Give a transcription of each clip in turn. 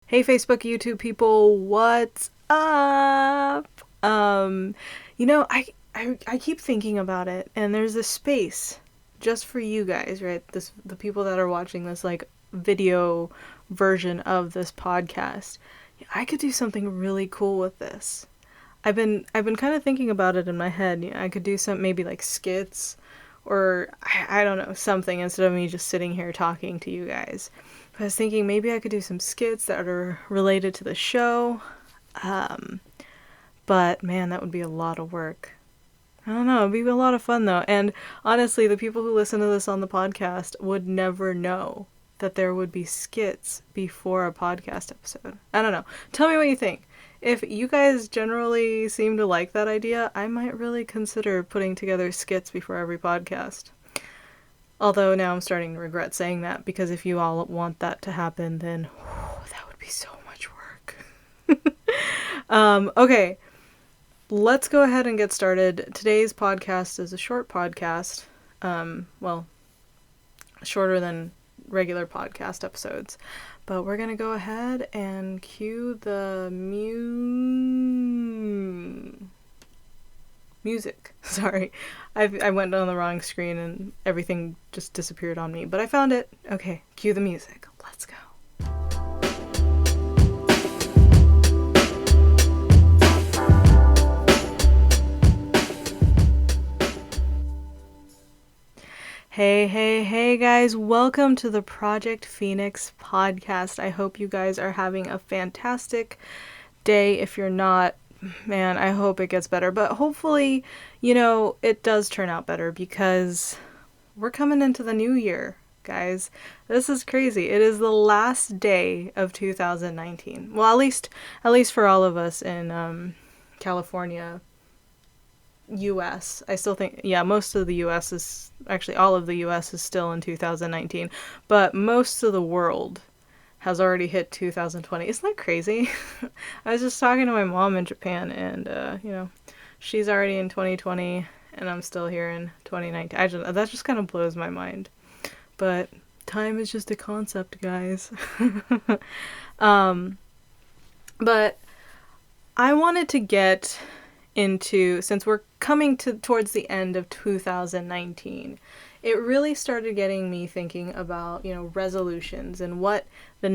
Hey Facebook, YouTube people, what's up? I keep thinking about it, and there's a space just for you guys, right? The people that are watching this like video version of this podcast. I could do something really cool with this. I've been kind of thinking about it in my head. I could do some maybe like skits or I don't know, something instead of me just sitting here talking to you guys. I was thinking maybe I could do some skits that are related to the show. Um, but man, that would be a lot of work. I don't know, it'd be a lot of fun though. And honestly, the people who listen to this on the podcast would never know that there would be skits before a podcast episode. I don't know. Tell me what you think. If you guys generally seem to like that idea, I might really consider putting together skits before every podcast. Although now I'm starting to regret saying that, because if you all want that to happen, then that would be so much work. Okay, let's go ahead and get started. Today's podcast is a short podcast. Well, shorter than regular podcast episodes. But we're going to go ahead and cue the music. Sorry, I went on the wrong screen and everything just disappeared on me. But I found it. Okay, cue the music. Let's go. Hey guys, welcome to the Project Phoenix podcast. I hope you guys are having a fantastic day. If you're not, man, I hope it gets better. But hopefully, it does turn out better, because we're coming into the new year, guys. This is crazy. It is the last day of 2019. Well, at least for all of us in California, US. I still think, yeah, most of the US is, actually all of the US is still in 2019, but most of the world has already hit 2020. Isn't that crazy? I was just talking to my mom in Japan, and, she's already in 2020, and I'm still here in 2019. That just kind of blows my mind. But time is just a concept, guys. But I wanted to get into, since we're coming towards the end of 2019, it really started getting me thinking about, resolutions and what I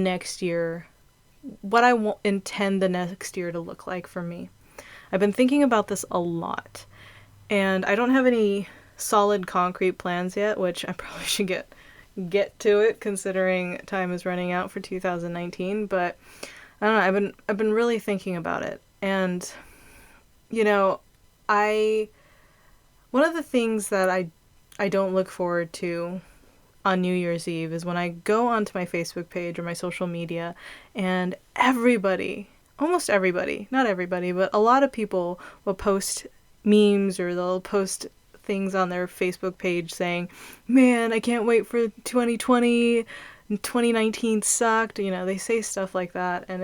intend the next year to look like for me. I've been thinking about this a lot, and I don't have any solid concrete plans yet, which I probably should get to it, considering time is running out for 2019. But I don't know, I've been really thinking about it. And one of the things that I don't look forward to on New Year's Eve is when I go onto my Facebook page or my social media, and almost everybody, not everybody, but a lot of people will post memes, or they'll post things on their Facebook page saying, man, I can't wait for 2020, 2019 sucked. They say stuff like that, and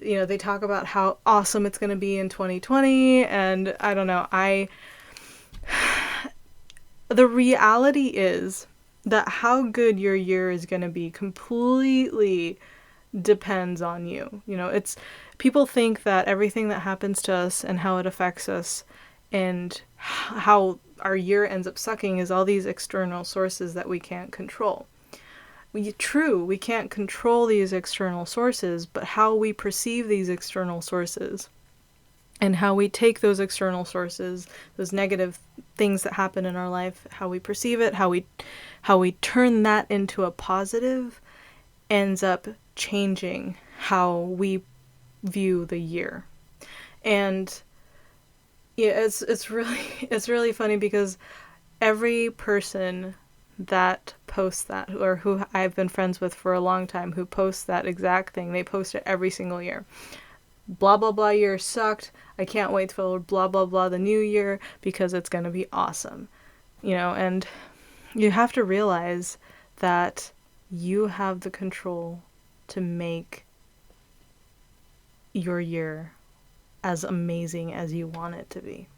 they talk about how awesome it's going to be in 2020, and I don't know, the reality is that how good your year is going to be completely depends on you. It's, people think that everything that happens to us and how it affects us and how our year ends up sucking is all these external sources that we can't control. We can't control these external sources, but how we perceive these external sources and how we take those external sources, those negative things that happen in our life, how we perceive it, how we turn that into a positive, ends up changing how we view the year. And yeah, it's really funny, because every person that posts that, or who I've been friends with for a long time, who posts that exact thing, they post it every single year. Blah blah blah year sucked. I can't wait for blah blah blah the new year, because it's gonna be awesome. And you have to realize that you have the control to make your year as amazing as you want it to be.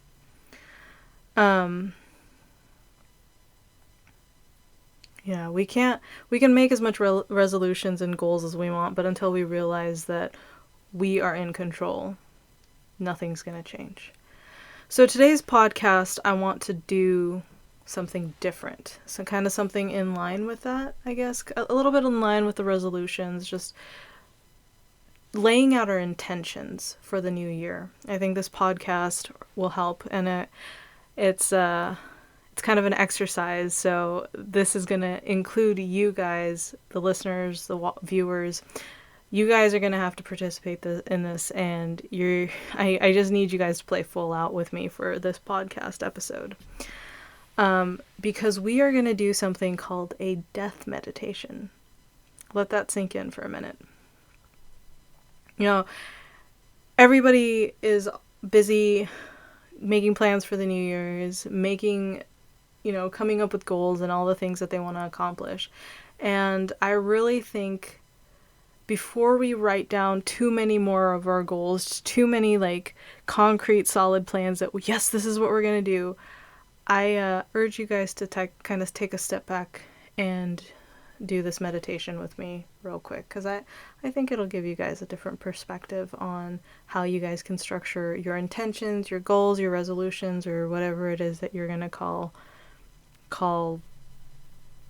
Yeah, we can make as much resolutions and goals as we want, but until we realize that we are in control, nothing's going to change. So today's podcast, I want to do something different. So kind of something in line with that, I guess. A little bit in line with the resolutions, just laying out our intentions for the new year. I think this podcast will help, and it's kind of an exercise. So this is going to include you guys, the listeners, the viewers. You guys are going to have to participate in this, and I just need you guys to play full out with me for this podcast episode. Because we are going to do something called a death meditation. Let that sink in for a minute. You know, everybody is busy making plans for the New Year's, coming up with goals and all the things that they want to accomplish. And I really think before we write down too many more of our goals, too many like concrete solid plans that, yes, this is what we're going to do, I urge you guys to kind of take a step back and do this meditation with me real quick, because I think it'll give you guys a different perspective on how you guys can structure your intentions, your goals, your resolutions, or whatever it is that you're going to call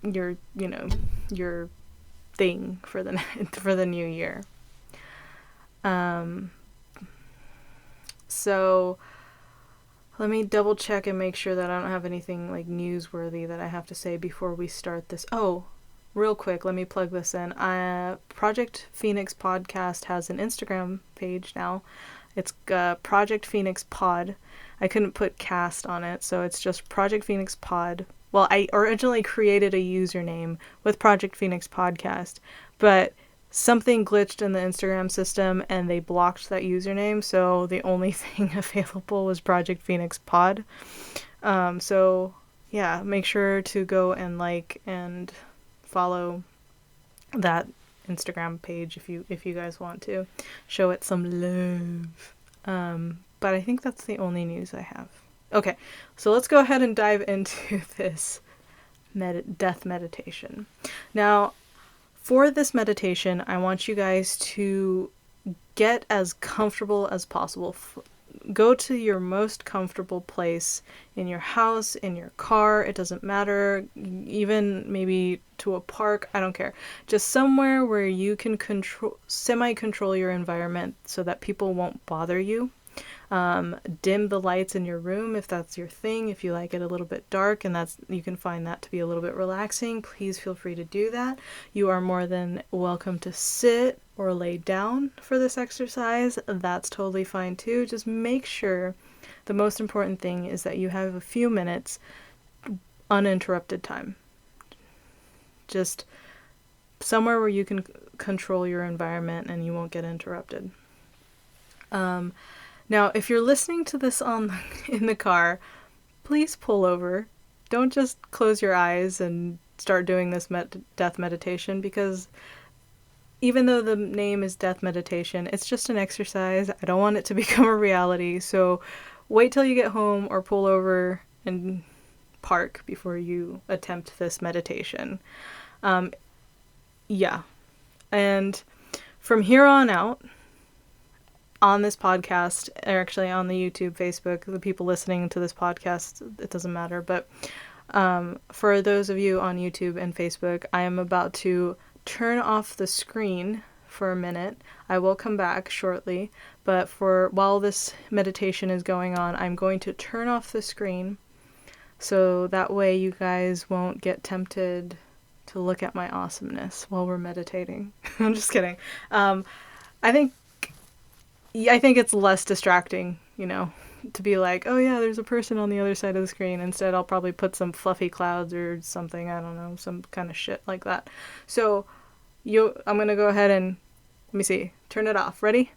your thing for the new year. So let me double check and make sure that I don't have anything like newsworthy that I have to say before we start this. Oh, real quick, let me plug this in. Project Phoenix Podcast has an Instagram page now. It's Project Phoenix Pod. I couldn't put cast on it, so it's just Project Phoenix Pod. Well, I originally created a username with Project Phoenix Podcast, but something glitched in the Instagram system and they blocked that username, so the only thing available was Project Phoenix Pod. So yeah, make sure to go and like and follow that Instagram page if you guys want to show it some love. But I think that's the only news I have. Okay, so let's go ahead and dive into this death meditation. Now, for this meditation, I want you guys to get as comfortable as possible. Go to your most comfortable place in your house, in your car, it doesn't matter, even maybe to a park, I don't care. Just somewhere where you can semi-control your environment so that people won't bother you. Dim the lights in your room if that's your thing. If you like it a little bit dark and you can find that to be a little bit relaxing, please feel free to do that. You are more than welcome to sit or lay down for this exercise. That's totally fine too. Just make sure the most important thing is that you have a few minutes uninterrupted time. Just somewhere where you can control your environment and you won't get interrupted. Now, if you're listening to this in the car, please pull over. Don't just close your eyes and start doing this death meditation, because even though the name is death meditation, it's just an exercise. I don't want it to become a reality. So wait till you get home or pull over and park before you attempt this meditation. Yeah. And from here on out, on this podcast, or actually on the YouTube, Facebook, the people listening to this podcast, it doesn't matter, but for those of you on YouTube and Facebook, I am about to turn off the screen for a minute. I will come back shortly, but while this meditation is going on, I'm going to turn off the screen so that way you guys won't get tempted to look at my awesomeness while we're meditating. I'm just kidding. I think it's less distracting, to be like, oh yeah, there's a person on the other side of the screen. Instead, I'll probably put some fluffy clouds or something, I don't know, some kind of shit like that. So, I'm going to go ahead and, let me see, turn it off. Ready?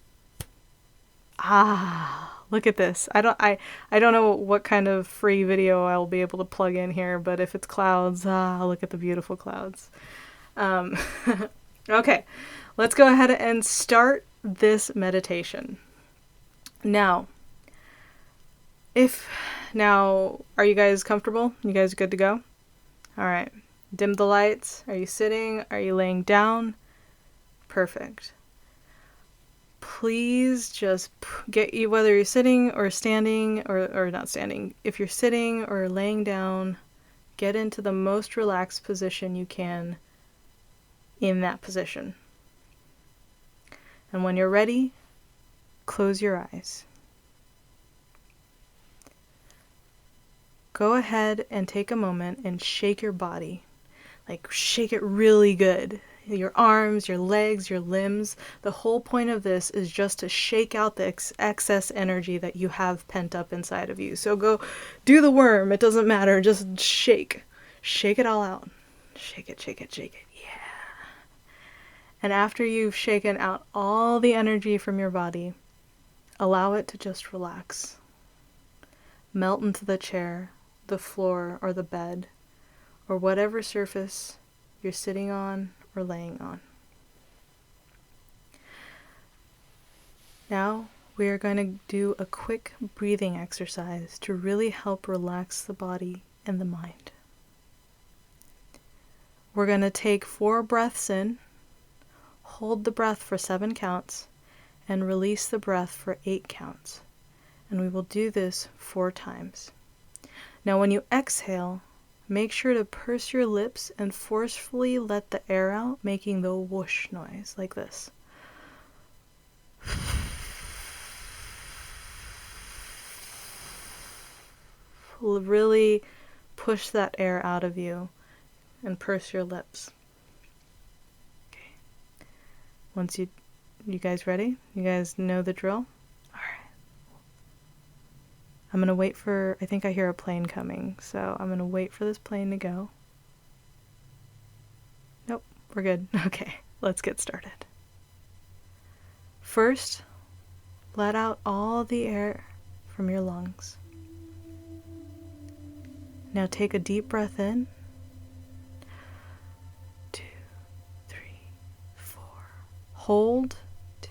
Look at this. I don't know what kind of free video I'll be able to plug in here, but if it's clouds, look at the beautiful clouds. Okay, let's go ahead and start this meditation. Now, are you guys comfortable? You guys good to go? All right. Dim the lights. Are you sitting? Are you laying down? Perfect. Please just get you, whether you're sitting or standing or not standing, if you're sitting or laying down, get into the most relaxed position you can in that position. And when you're ready, close your eyes. Go ahead and take a moment and shake your body. Like, shake it really good. Your arms, your legs, your limbs. The whole point of this is just to shake out the excess energy that you have pent up inside of you. So go do the worm. It doesn't matter. Just shake. Shake it all out. Shake it, shake it, shake it. Yeah. And after you've shaken out all the energy from your body, allow it to just relax. Melt into the chair, the floor, or the bed, or whatever surface you're sitting on or laying on. Now we are going to do a quick breathing exercise to really help relax the body and the mind. We're going to take 4 breaths in, hold the breath for 7 counts, and release the breath for 8 counts. And we will do this 4 times. Now when you exhale, make sure to purse your lips and forcefully let the air out, making the whoosh noise, like this. Really push that air out of you and purse your lips. Okay. Once you guys ready? You guys know the drill? Alright. I'm gonna wait for, I think I hear a plane coming, so I'm gonna wait for this plane to go. Nope, we're good. Okay, let's get started. First, let out all the air from your lungs. Now take a deep breath in. 2, 3, 4. Hold. 2,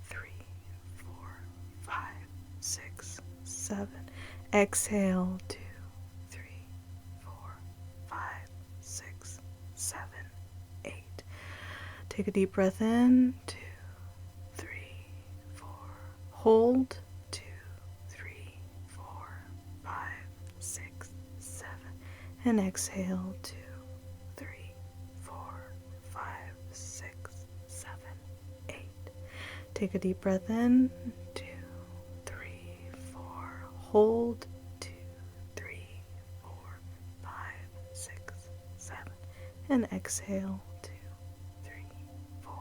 3, 4, 5, 6, 7. Exhale. 2, 3, 4, 5, 6, 7, 8. Take a deep breath in. 2, 3, 4. Hold. 2, 3, 4, 5, 6, 7. And exhale. 2, 3, 4, 5, 6, 7, 8. Take a deep breath in. 2, 3, 4. Hold. 2, 3, 4, 5, 6, 7. And exhale. 2, 3, 4,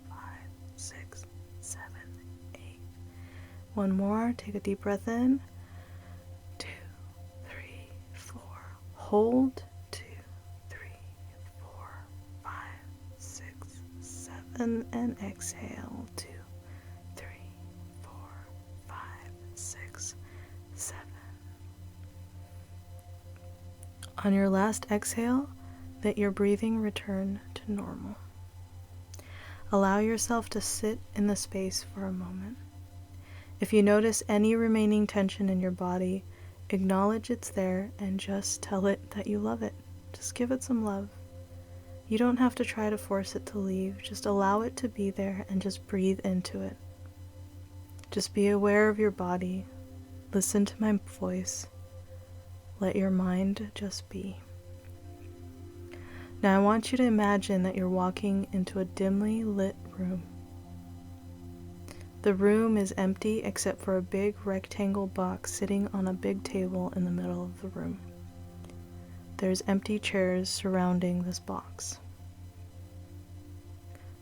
5, 6, 7, 8. One more. Take a deep breath in. 2, 3, 4. Hold. 2, 3, 4, 5, 6, 7. And exhale. 2, 3, 4, 5, 6, 7. On your last exhale, let your breathing return to normal. Allow yourself to sit in the space for a moment. If you notice any remaining tension in your body, acknowledge it's there and just tell it that you love it. Just give it some love. You don't have to try to force it to leave. Just allow it to be there and just breathe into it. Just be aware of your body. Listen to my voice. Let your mind just be. Now I want you to imagine that you're walking into a dimly lit room. The room is empty except for a big rectangle box sitting on a big table in the middle of the room. There's empty chairs surrounding this box.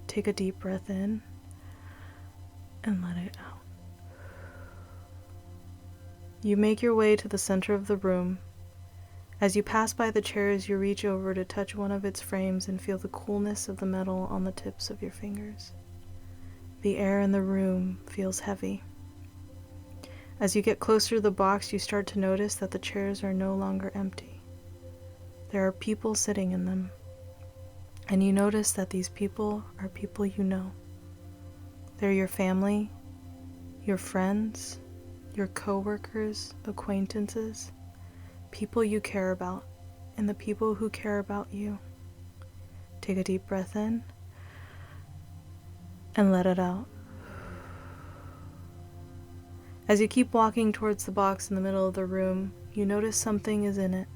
Take a deep breath in and let it out. You make your way to the center of the room. As you pass by the chairs, you reach over to touch one of its frames and feel the coolness of the metal on the tips of your fingers. The air in the room feels heavy. As you get closer to the box, you start to notice that the chairs are no longer empty. There are people sitting in them, and you notice that these people are people you know. They're your family, your friends, your coworkers, acquaintances, people you care about. and the people who care about you. Take a deep breath in and let it out. As you keep walking towards the box in the middle of the room, you notice something is in it,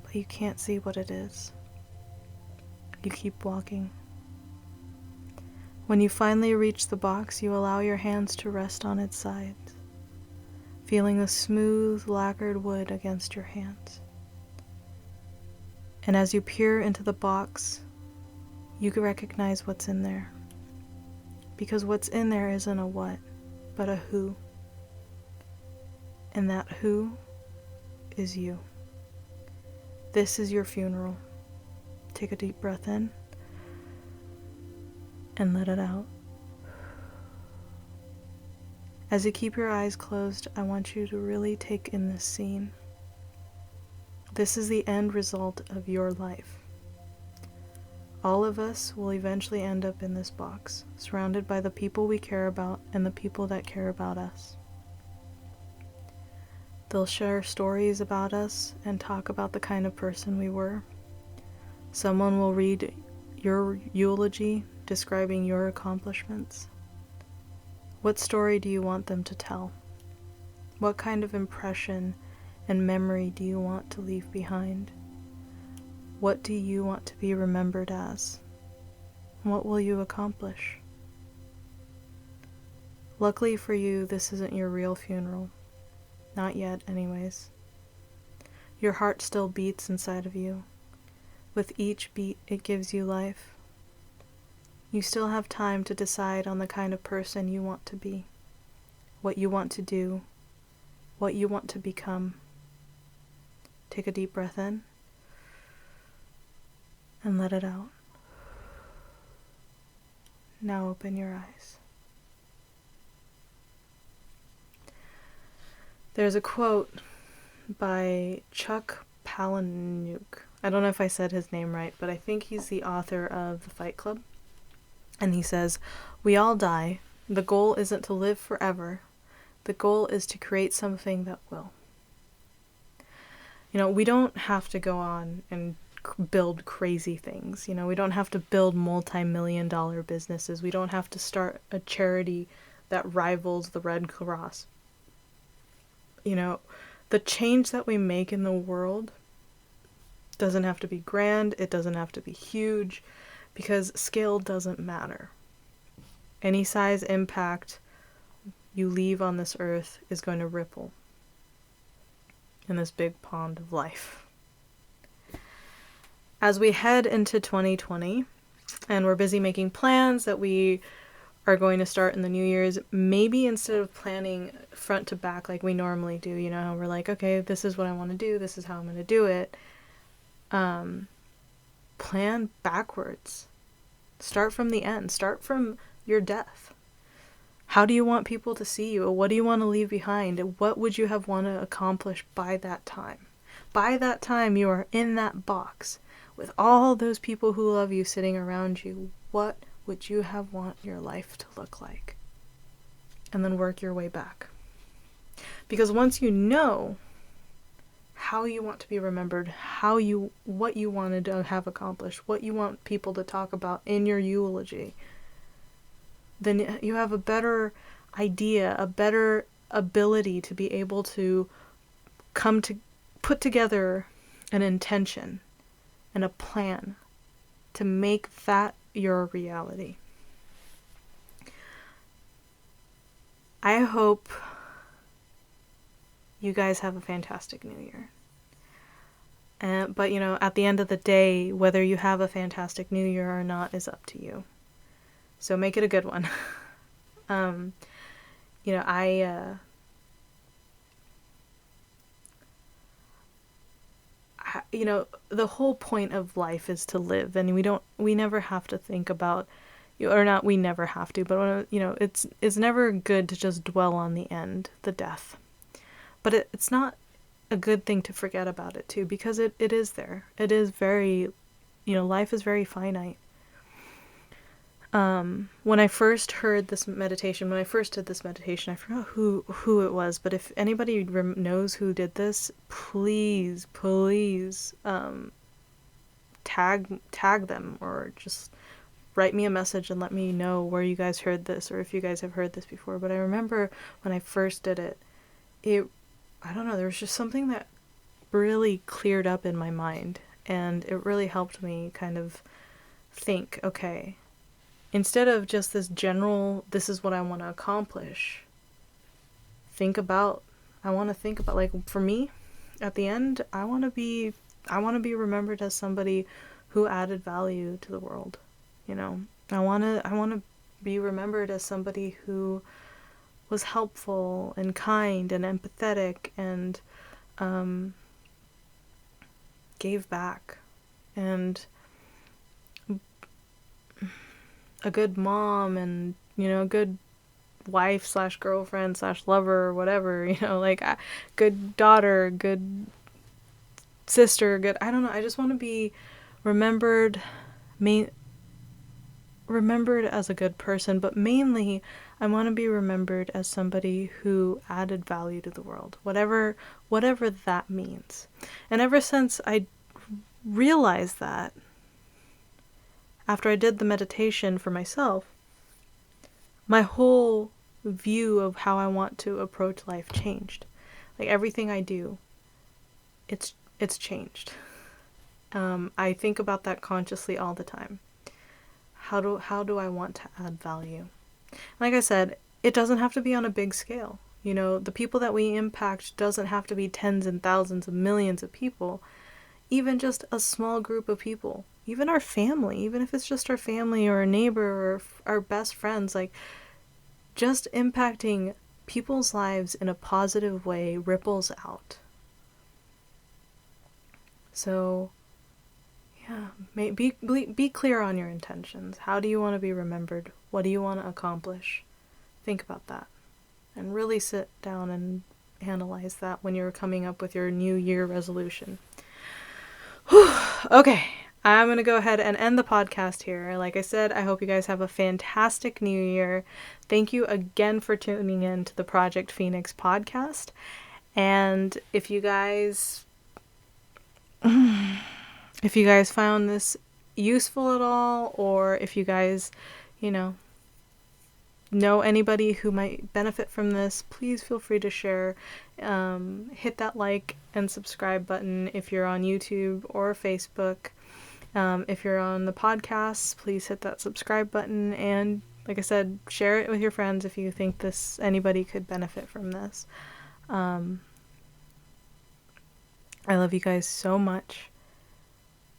but you can't see what it is. You keep walking. When you finally reach the box, you allow your hands to rest on its sides, feeling the smooth, lacquered wood against your hands. And as you peer into the box, you can recognize what's in there. Because what's in there isn't a what, but a who. And that who is you. This is your funeral. Take a deep breath in and let it out. As you keep your eyes closed, I want you to really take in this scene. This is the end result of your life. All of us will eventually end up in this box, surrounded by the people we care about and the people that care about us. They'll share stories about us and talk about the kind of person we were. Someone will read your eulogy describing your accomplishments. What story do you want them to tell? What kind of impression and memory do you want to leave behind? What do you want to be remembered as? What will you accomplish? Luckily for you, this isn't your real funeral. Not yet, anyways. Your heart still beats inside of you. With each beat, it gives you life. You still have time to decide on the kind of person you want to be, what you want to do, what you want to become. Take a deep breath in and let it out. Now open your eyes. There's a quote by Chuck Palahniuk. I don't know if I said his name right, but I think he's the author of The Fight Club. And he says, "We all die. The goal isn't to live forever. The goal is to create something that will." You know, we don't have to go on and build crazy things. You know, we don't have to build multi-million-dollar businesses. We don't have to start a charity that rivals the Red Cross. You know, the change that we make in the world doesn't have to be grand, it doesn't have to be huge, because scale doesn't matter. Any size impact you leave on this earth is going to ripple in this big pond of life. As we head into 2020, and we're busy making plans that we are going to start in the New Year's, maybe instead of planning front to back like we normally do, you know, how we're like, okay, this is what I want to do, this is how I'm going to do it, plan backwards. Start from the end. Start from your death. How do you want people to see you? What do you want to leave behind? What would you have want to accomplish by that time? By that time you are in that box with all those people who love you sitting around you. What would you have want your life to look like? And then work your way back. Because once you know how you want to be remembered, what you wanted to have accomplished, what you want people to talk about in your eulogy, then you have a better idea, a better ability to be able to put together an intention and a plan to make that your reality. I hope you guys have a fantastic New Year. But, you know, at the end of the day, whether you have a fantastic New Year or not is up to you. So make it a good one. You know, you know, the whole point of life is to live, and we never have to think about, or not, we never have to, but, you know, it's never good to just dwell on the end, the death. But it's not a good thing to forget about it too, because it is there. It is very, you know, life is very finite. when I first heard this meditation, when I first did this meditation, I forgot who it was, but if anybody knows who did this, please, please, tag them, or just write me a message and let me know where you guys heard this, or if you guys have heard this before. But I remember when I first did it, I don't know, there was just something that really cleared up in my mind, and it really helped me kind of think, okay, instead of just this general, this is what I want to accomplish, I want to think about, like, for me, at the end, I want to be remembered as somebody who added value to the world. You know, I want to be remembered as somebody who was helpful and kind and empathetic and gave back, and a good mom, and, you know, a good wife slash girlfriend slash lover, or whatever, you know, like a good daughter, good sister, good, I don't know, I just want to be remembered as a good person, but mainly I want to be remembered as somebody who added value to the world, whatever that means. And ever since I realized that, after I did the meditation for myself, my whole view of how I want to approach life changed. Like, everything I do, it's changed. I think about that consciously all the time. How do I want to add value? Like I said, it doesn't have to be on a big scale. You know, the people that we impact doesn't have to be tens and thousands of millions of people. Even just a small group of people. Even our family. Even if it's just our family or a neighbor or our best friends. Like, just impacting people's lives in a positive way ripples out. So, yeah, be clear on your intentions. How do you want to be remembered? What do you want to accomplish? Think about that. And really sit down and analyze that when you're coming up with your New Year resolution. Whew. Okay, I'm going to go ahead and end the podcast here. Like I said, I hope you guys have a fantastic New Year. Thank you again for tuning in to the Project Phoenix podcast. And if you guys found this useful at all, or if you guys, know anybody who might benefit from this, please feel free to share. Hit that like and subscribe button if you're on YouTube or Facebook. If you're on the podcast, please hit that subscribe button, and like I said, share it with your friends if you think anybody could benefit from this. I love you guys so much,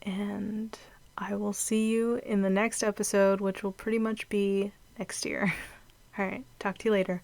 and I will see you in the next episode, which will pretty much be next year. All right, talk to you later.